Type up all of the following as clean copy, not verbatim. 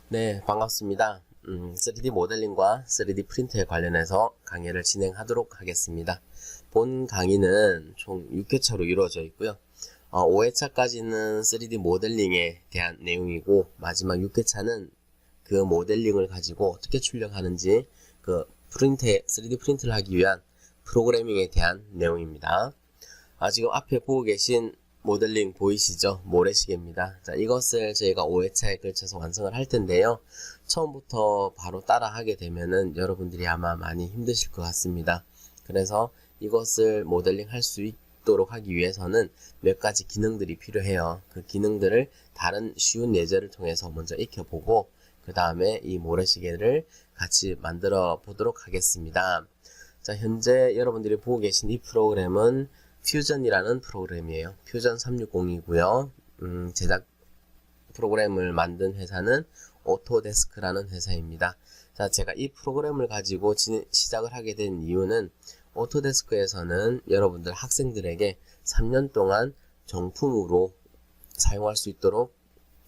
네, 반갑습니다. 3D 모델링과 3D 프린터에 관련해서 강의를 진행하도록 하겠습니다. 본 강의는 총 6회차로 이루어져 있고요. 5회차까지는 3D 모델링에 대한 내용이고, 마지막 6회차는 그 모델링을 가지고 어떻게 출력하는지, 그 3D 프린트를 하기 위한 프로그래밍에 대한 내용입니다. 지금 앞에 보고 계신 모델링 보이시죠? 모래시계입니다. 자, 이것을 저희가 5회차에 걸쳐서 완성을 할 텐데요. 처음부터 바로 따라 하게 되면은 여러분들이 아마 많이 힘드실 것 같습니다. 그래서 이것을 모델링 할 수 있도록 하기 위해서는 몇 가지 기능들이 필요해요. 그 기능들을 다른 쉬운 예제를 통해서 먼저 익혀보고, 그 다음에 이 모래시계를 같이 만들어 보도록 하겠습니다. 자, 현재 여러분들이 보고 계신 이 프로그램은 퓨전이라는 프로그램이에요. 퓨전 360이고요. 제작 프로그램을 만든 회사는 오토데스크라는 회사입니다. 자, 제가 이 프로그램을 가지고 시작을 하게 된 이유는 오토데스크에서는 여러분들 학생들에게 3년 동안 정품으로 사용할 수 있도록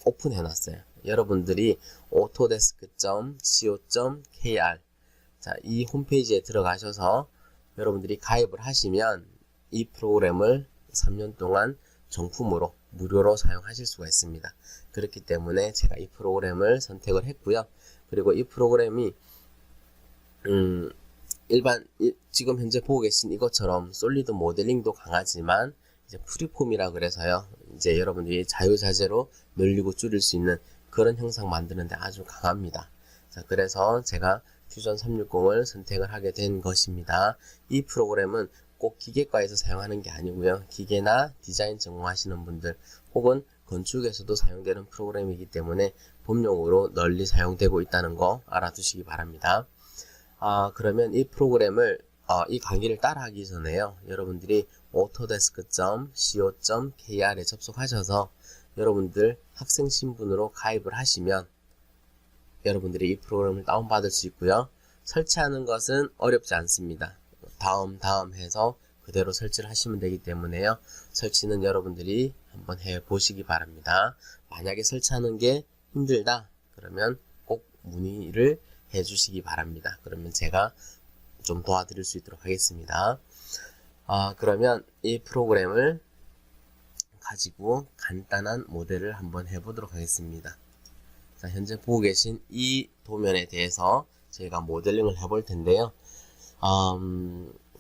오픈해 놨어요. 여러분들이 autodesk.co.kr 자, 이 홈페이지에 들어가셔서 여러분들이 가입을 하시면 이 프로그램을 3년 동안 정품으로 무료로 사용하실 수가 있습니다. 그렇기 때문에 제가 이 프로그램을 선택을 했고요. 그리고 이 프로그램이 지금 현재 보고 계신 이것처럼 솔리드 모델링도 강하지만 이제 프리폼이라 그래서요. 이제 여러분들이 자유자재로 늘리고 줄일 수 있는 그런 형상 만드는데 아주 강합니다. 자, 그래서 제가 퓨전 360을 선택을 하게 된 것입니다. 이 프로그램은 꼭 기계과에서 사용하는 게 아니고요. 기계나 디자인 전공하시는 분들 혹은 건축에서도 사용되는 프로그램이기 때문에 법용으로 널리 사용되고 있다는 거 알아두시기 바랍니다. 그러면 이 프로그램을 이 강의를 따라하기 전에요. 여러분들이 autodesk.co.kr에 접속하셔서 여러분들 학생 신분으로 가입을 하시면 여러분들이 이 프로그램을 다운받을 수 있고요. 설치하는 것은 어렵지 않습니다. 다음 해서 그대로 설치를 하시면 되기 때문에요. 설치는 여러분들이 한번 해 보시기 바랍니다. 만약에 설치하는 게 힘들다 그러면 꼭 문의를 해 주시기 바랍니다. 그러면 제가 좀 도와드릴 수 있도록 하겠습니다. 그러면 이 프로그램을 가지고 간단한 모델을 한번 해 보도록 하겠습니다. 자, 현재 보고 계신 이 도면에 대해서 저희가 모델링을 해 볼 텐데요.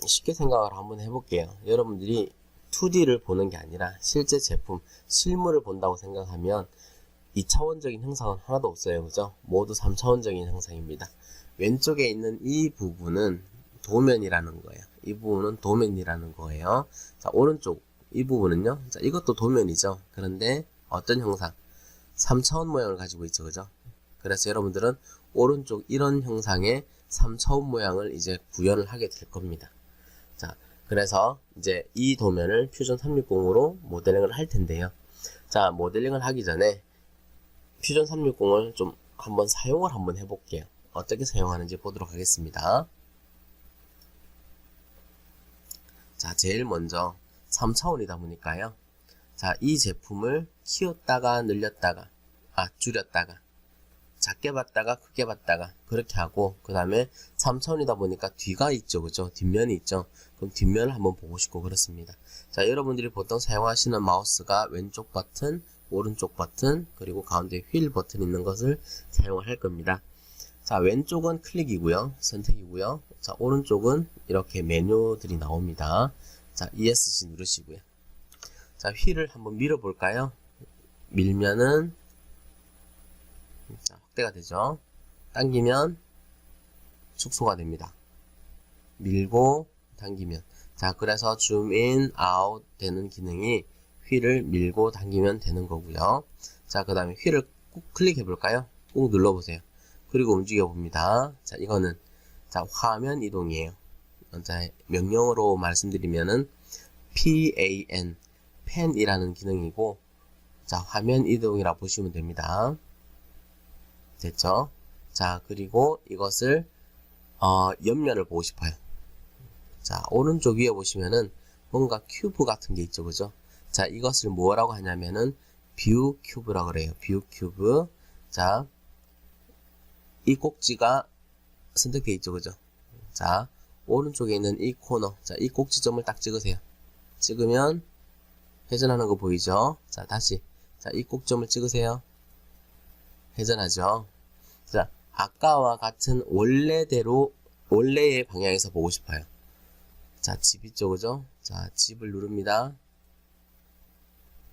쉽게 생각을 한번 해볼게요. 여러분들이 2D를 보는 게 아니라 실제 제품, 실물을 본다고 생각하면 2차원적인 형상은 하나도 없어요. 그죠? 모두 3차원적인 형상입니다. 왼쪽에 있는 이 부분은 도면이라는 거예요. 이 부분은 도면이라는 거예요. 자, 오른쪽 이 부분은요. 자, 이것도 도면이죠. 그런데 어떤 형상? 3차원 모양을 가지고 있죠. 그죠? 그래서 여러분들은 오른쪽 이런 형상의 3차원 모양을 이제 구현을 하게 될 겁니다. 자, 그래서 이제 이 도면을 퓨전 360으로 모델링을 할 텐데요. 자, 모델링을 하기 전에 퓨전 360을 좀 한번 사용을 한번 해볼게요. 어떻게 사용하는지 보도록 하겠습니다. 자, 제일 먼저 3차원이다 보니까요. 자, 이 제품을 키웠다가 늘렸다가, 줄였다가, 작게 봤다가 크게 봤다가 그렇게 하고, 그 다음에 3차원이다 보니까 뒤가 있죠. 그죠? 뒷면이 있죠. 그럼 뒷면을 한번 보고 싶고 그렇습니다. 자, 여러분들이 보통 사용하시는 마우스가 왼쪽 버튼, 오른쪽 버튼, 그리고 가운데 휠 버튼 있는 것을 사용을 할 겁니다. 자, 왼쪽은 클릭이고요. 선택이고요. 자, 오른쪽은 이렇게 메뉴들이 나옵니다. 자, ESC 누르시고요. 자, 휠을 한번 밀어 볼까요? 밀면은 자, 확대가 되죠. 당기면 축소가 됩니다. 밀고 당기면, 자, 그래서 줌인 아웃 되는 기능이 휠을 밀고 당기면 되는 거고요. 자, 그 다음에 휠을 꾹 클릭해 볼까요? 꾹 눌러 보세요. 그리고 움직여 봅니다. 자, 이거는 자, 화면 이동이에요. 자, 명령어로 말씀드리면은 PAN 펜이라는 기능이고, 자, 화면 이동이라 보시면 됩니다. 됐죠? 자, 그리고 이것을 옆면을 보고 싶어요. 자, 오른쪽 위에 보시면은 뭔가 큐브 같은 게 있죠. 그죠? 자, 이것을 뭐라고 하냐면은 뷰 큐브라고 그래요. 뷰 큐브. 자, 이 꼭지가 선택되어 있죠, 그죠? 자, 오른쪽에 있는 이 코너, 자, 이 꼭지점을 딱 찍으세요. 찍으면 회전하는 거 보이죠? 자, 다시, 자, 이 꼭지점을 찍으세요. 회전하죠? 자, 아까와 같은 원래의 방향에서 보고 싶어요. 자, 집 있죠, 그죠? 자, 집을 누릅니다.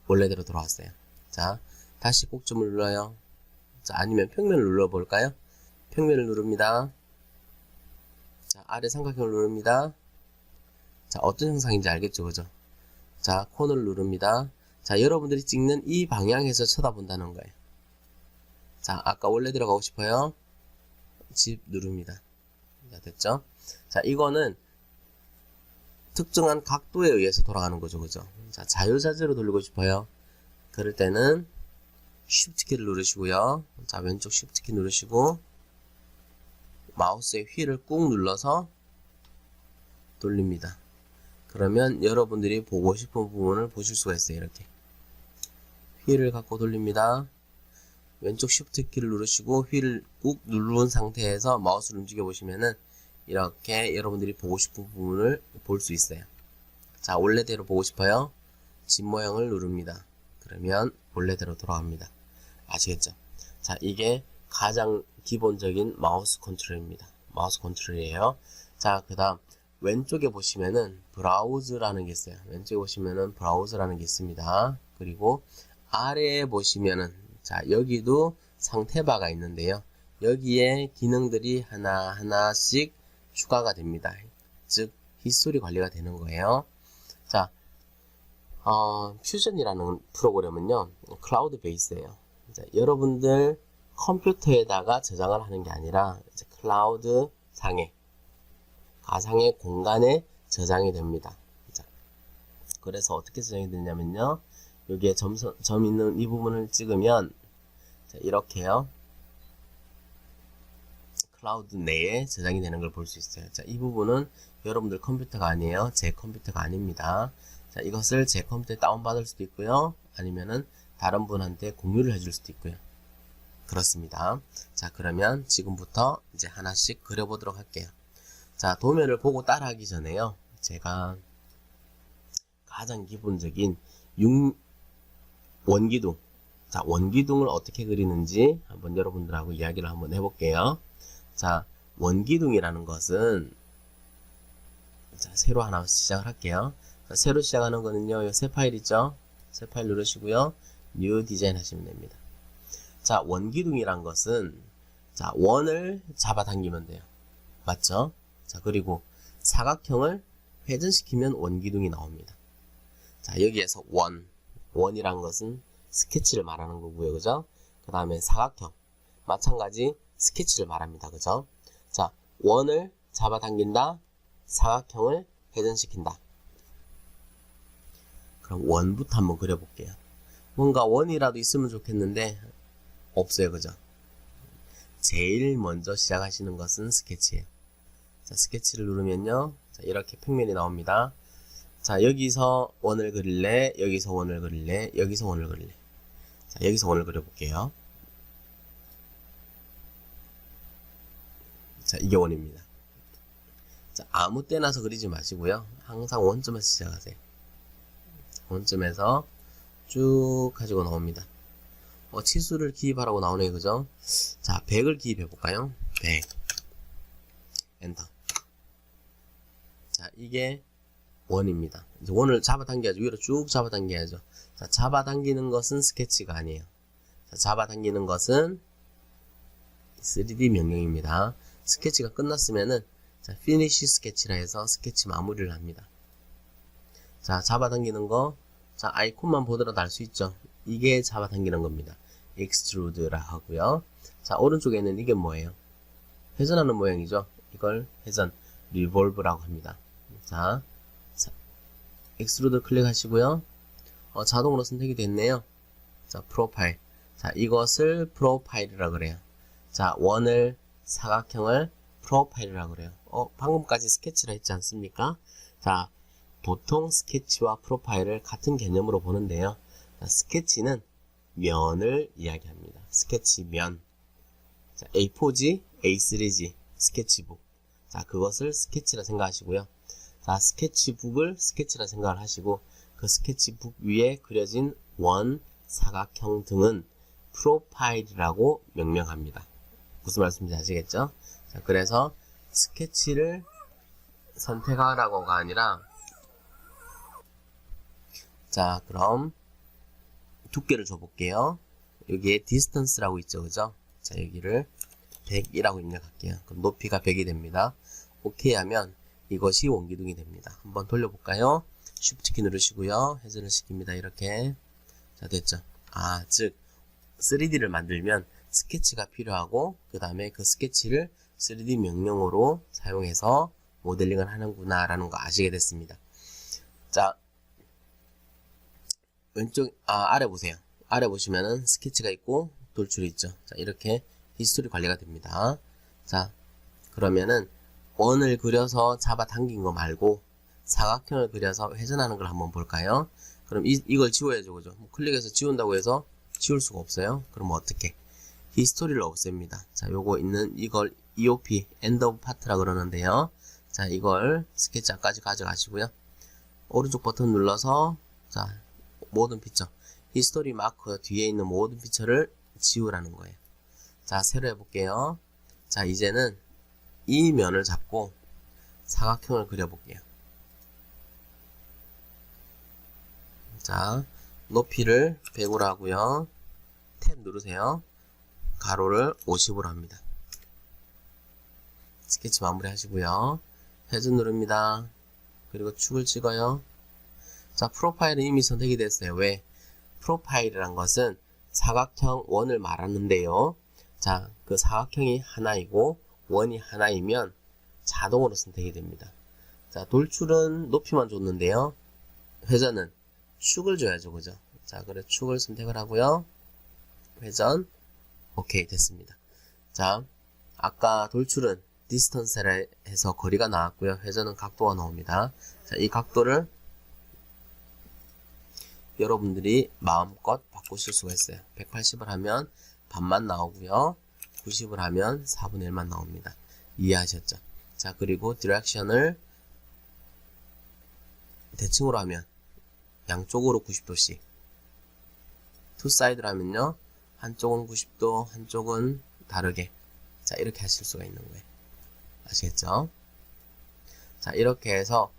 원래대로 돌아왔어요. 자, 다시 꼭지점을 눌러요. 자, 아니면 평면을 눌러볼까요? 평면을 누릅니다. 자, 아래 삼각형을 누릅니다. 자, 어떤 형상인지 알겠죠, 그죠? 자, 코너를 누릅니다. 자, 여러분들이 찍는 이 방향에서 쳐다본다는 거예요. 자, 아까 원래대로 가고 싶어요. 집 누릅니다. 자, 됐죠? 자, 이거는 특정한 각도에 의해서 돌아가는 거죠, 그죠? 자, 자유자재로 돌리고 싶어요. 그럴 때는 Shift 키를 누르시고요. 자, 왼쪽 Shift 키 누르시고 마우스의 휠을 꾹 눌러서 돌립니다. 그러면 여러분들이 보고 싶은 부분을 보실 수가 있어요. 이렇게 휠을 갖고 돌립니다. 왼쪽 Shift 키를 누르시고 휠을 꾹 누른 상태에서 마우스를 움직여 보시면은 이렇게 여러분들이 보고 싶은 부분을 볼 수 있어요. 자, 원래대로 보고 싶어요. 집 모양을 누릅니다. 그러면 원래대로 돌아갑니다. 아시겠죠? 자, 이게 가장 기본적인 마우스 컨트롤입니다. 마우스 컨트롤이에요. 자, 그 다음 왼쪽에 보시면은 브라우즈라는 게 있어요. 왼쪽에 보시면은 브라우즈라는 게 있습니다. 그리고 아래에 보시면은 자, 여기도 상태바가 있는데요. 여기에 기능들이 하나하나씩 추가가 됩니다. 즉 히스토리 관리가 되는 거예요. 자, 퓨전이라는 프로그램은요, 클라우드 베이스예요. 자, 여러분들 컴퓨터에다가 저장을 하는 게 아니라 이제 클라우드 상에 가상의 공간에 저장이 됩니다. 자, 그래서 어떻게 저장이 되냐면요, 여기에 점 있는 이 부분을 찍으면 자, 이렇게요, 클라우드 내에 저장이 되는 걸 볼 수 있어요. 자, 이 부분은 여러분들 컴퓨터가 아니에요. 제 컴퓨터가 아닙니다. 자, 이것을 제 컴퓨터에 다운받을 수도 있고요, 아니면은 다른 분한테 공유를 해줄 수도 있고요. 그렇습니다. 자, 그러면 지금부터 이제 하나씩 그려보도록 할게요. 자, 도면을 보고 따라하기 전에요, 제가 가장 기본적인 원기둥, 자, 원기둥을 어떻게 그리는지 한번 여러분들하고 이야기를 한번 해볼게요. 자, 원기둥이라는 것은, 자, 새로 하나 시작을 할게요. 자, 새로 시작하는 거는요, 새 파일 있죠? 새 파일 누르시고요, 뉴 디자인 하시면 됩니다. 자, 원기둥이란 것은, 자, 원을 잡아당기면 돼요. 맞죠? 자, 그리고 사각형을 회전시키면 원기둥이 나옵니다. 자, 여기에서 원이란 것은 스케치를 말하는 거고요, 그죠? 그 다음에 사각형, 마찬가지 스케치를 말합니다, 그죠? 자, 원을 잡아당긴다, 사각형을 회전시킨다. 그럼 원부터 한번 그려볼게요. 뭔가 원이라도 있으면 좋겠는데 없어요, 그죠? 제일 먼저 시작하시는 것은 스케치예요. 자, 스케치를 누르면요, 자, 이렇게 평면이 나옵니다. 자, 여기서 원을 그릴래, 여기서 원을 그릴래, 여기서 원을 그릴래. 자, 여기서 원을 그려볼게요. 자, 이게 원입니다. 자, 아무 때나서 그리지 마시고요, 항상 원점에서 시작하세요. 원점에서 쭉 가지고 나옵니다. 치수를 기입하라고 나오네요, 그죠? 자, 100을 기입해 볼까요? 100 엔터. 자, 이게 원입니다. 이제 원을 잡아당겨야죠. 위로 쭉 잡아당겨야죠. 자, 잡아당기는 것은 스케치가 아니에요. 자, 잡아당기는 것은 3D 명령입니다. 스케치가 끝났으면은 자, finish 스케치라 해서 스케치 마무리를 합니다. 자, 잡아당기는 거, 자, 아이콘만 보더라도 알 수 있죠. 이게 잡아당기는 겁니다. extrude라 하고요. 자, 오른쪽에 있는 이게 뭐예요? 회전하는 모양이죠. 이걸 회전, revolve라고 합니다. 자, extrude 클릭하시고요. 자동으로 선택이 됐네요. 자, 프로파일. 자, 이것을 프로파일이라고 그래요. 자, 원을, 사각형을 프로파일이라고 그래요. 방금까지 스케치라 했지 않습니까? 자, 보통 스케치와 프로파일을 같은 개념으로 보는데요. 자, 스케치는 면을 이야기합니다. 스케치 면. 자, A4지, A3지, 스케치북. 자, 그것을 스케치라 생각하시고요. 자, 스케치북을 스케치라 생각을 하시고, 그 스케치북 위에 그려진 원, 사각형 등은 프로파일이라고 명명합니다. 무슨 말씀인지 아시겠죠? 자, 그래서 스케치를 선택하라고가 아니라, 자, 그럼 두께를 줘볼게요. 여기에 distance라고 있죠, 그죠? 자, 여기를 100이라고 입력할게요. 그럼 높이가 100이 됩니다. 오케이 하면 이것이 원기둥이 됩니다. 한번 돌려볼까요? Shift 키 누르시고요. 회전을 시킵니다. 이렇게. 자, 됐죠? 아, 즉 3D를 만들면 스케치가 필요하고, 그 다음에 그 스케치를 3D 명령어로 사용해서 모델링을 하는구나 라는 거 아시게 됐습니다. 자, 왼쪽 아래 보세요. 아래 보시면은 스케치가 있고 돌출이 있죠. 자, 이렇게 히스토리 관리가 됩니다. 자, 그러면은 원을 그려서 잡아당긴 거 말고 사각형을 그려서 회전하는 걸 한번 볼까요? 그럼 이걸 지워야죠, 그죠? 클릭해서 지운다고 해서 지울 수가 없어요. 그럼 어떻게? 히스토리를 없앱니다. 자, 요거 있는 이걸 EOP, End of Part라 그러는데요. 자, 이걸 스케치까지 가져가시고요. 오른쪽 버튼 눌러서, 자, 모든 피처, 히스토리 마커 뒤에 있는 모든 피처를 지우라는 거예요. 자, 새로 해볼게요. 자, 이제는 이 면을 잡고 사각형을 그려볼게요. 자, 높이를 100으로 하고요. 탭 누르세요. 가로를 50으로 합니다. 스케치 마무리 하시고요. 회전 누릅니다. 그리고 축을 찍어요. 자, 프로파일은 이미 선택이 됐어요. 왜? 프로파일이란 것은 사각형 원을 말하는데요. 자, 그 사각형이 하나이고 원이 하나이면 자동으로 선택이 됩니다. 자, 돌출은 높이만 줬는데요. 회전은 축을 줘야죠, 그죠? 자, 그래 축을 선택을 하고요. 회전, 오케이, 됐습니다. 자, 아까 돌출은 디스턴스라 해서 거리가 나왔고요. 회전은 각도가 나옵니다. 자, 이 각도를 여러분들이 마음껏 바꾸실 수가 있어요. 180을 하면 반만 나오고요. 90을 하면 4분의 1만 나옵니다. 이해하셨죠? 자, 그리고 디렉션을 대칭으로 하면 양쪽으로 90도씩, 투 사이드로 하면요, 한쪽은 90도, 한쪽은 다르게, 자, 이렇게 하실 수가 있는 거예요. 아시겠죠? 자, 이렇게 해서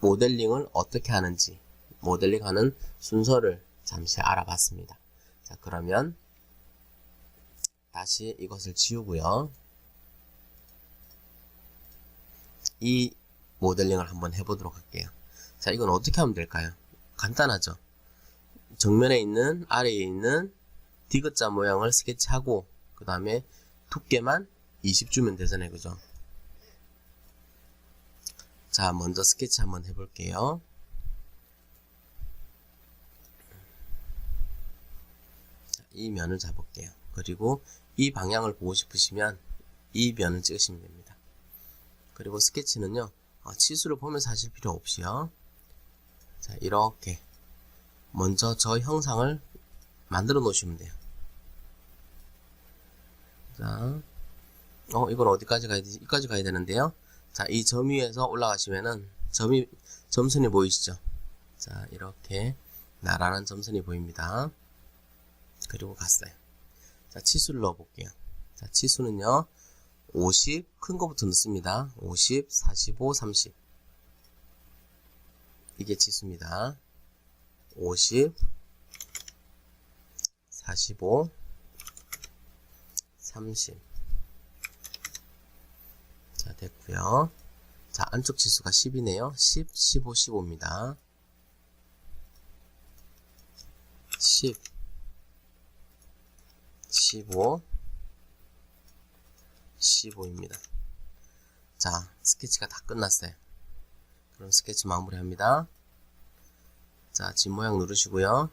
모델링을 어떻게 하는지, 모델링하는 순서를 잠시 알아봤습니다. 자, 그러면 다시 이것을 지우고요. 이 모델링을 한번 해보도록 할게요. 자, 이건 어떻게 하면 될까요? 간단하죠? 정면에 있는, 아래에 있는 디귿자 모양을 스케치하고, 그 다음에 두께만 20 주면 되잖아요, 그죠? 자, 먼저 스케치 한번 해볼게요. 자, 이 면을 잡을게요. 그리고 이 방향을 보고 싶으시면 이 면을 찍으시면 됩니다. 그리고 스케치는요, 치수를 보면서 하실 필요 없이요. 자, 이렇게 먼저 저 형상을 만들어 놓으시면 돼요. 자, 이건 어디까지 가야 되지? 여기까지 가야 되는데요. 자, 이 점 위에서 올라가시면은 점선이 보이시죠? 자, 이렇게 나란한 점선이 보입니다. 그리고 갔어요. 자, 치수를 넣어 볼게요. 자, 치수는요, 50, 큰 거부터 넣습니다. 50, 45, 30. 이게 치수입니다. 50, 45, 30. 자, 됐고요. 자, 안쪽 치수가 10이네요. 10, 15, 15입니다. 10, 15, 15입니다. 자, 스케치가 다 끝났어요. 그럼 스케치 마무리합니다. 자, 집 모양 누르시고요.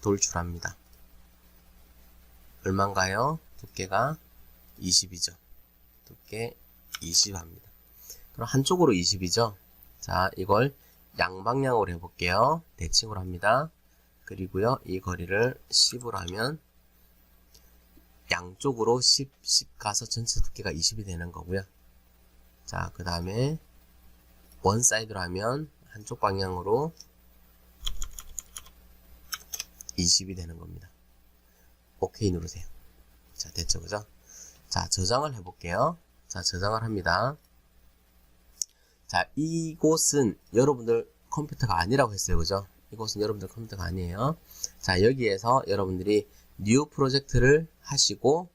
돌출합니다. 얼마인가요? 두께가 20이죠. 두께 20 합니다. 그럼 한쪽으로 20이죠. 자, 이걸 양방향으로 해볼게요. 대칭으로 합니다. 그리고요, 이 거리를 10으로 하면 양쪽으로 10 가서 전체 두께가 20이 되는 거고요. 자, 그 다음에 원 사이드로 하면 한쪽 방향으로 20이 되는 겁니다. 오케이 누르세요. 자, 됐죠, 그죠? 자, 저장을 해볼게요. 자, 저장을 합니다. 자, 이곳은 여러분들 컴퓨터가 아니라고 했어요, 그죠? 이곳은 여러분들 컴퓨터가 아니에요. 자, 여기에서 여러분들이 뉴 프로젝트를 하시고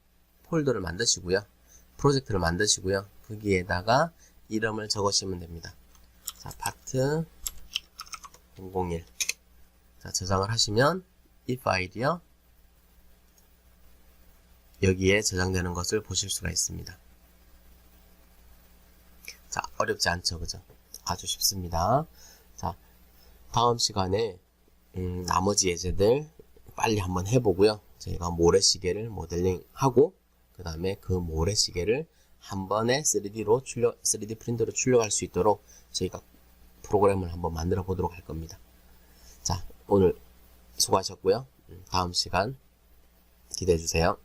폴더를 만드시고요. 프로젝트를 만드시고요. 거기에다가 이름을 적으시면 됩니다. 자, 파트 001. 자, 저장을 하시면 이 파일이요. 여기에 저장되는 것을 보실 수가 있습니다. 자, 어렵지 않죠, 그죠? 아주 쉽습니다. 자, 다음 시간에 나머지 예제들 빨리 한번 해보고요. 저희가 모래시계를 모델링하고 그 다음에 그 모래시계를 한 번에 3D 프린터로 출력할 수 있도록 저희가 프로그램을 한번 만들어 보도록 할 겁니다. 자, 오늘 수고하셨고요. 다음 시간 기대해 주세요.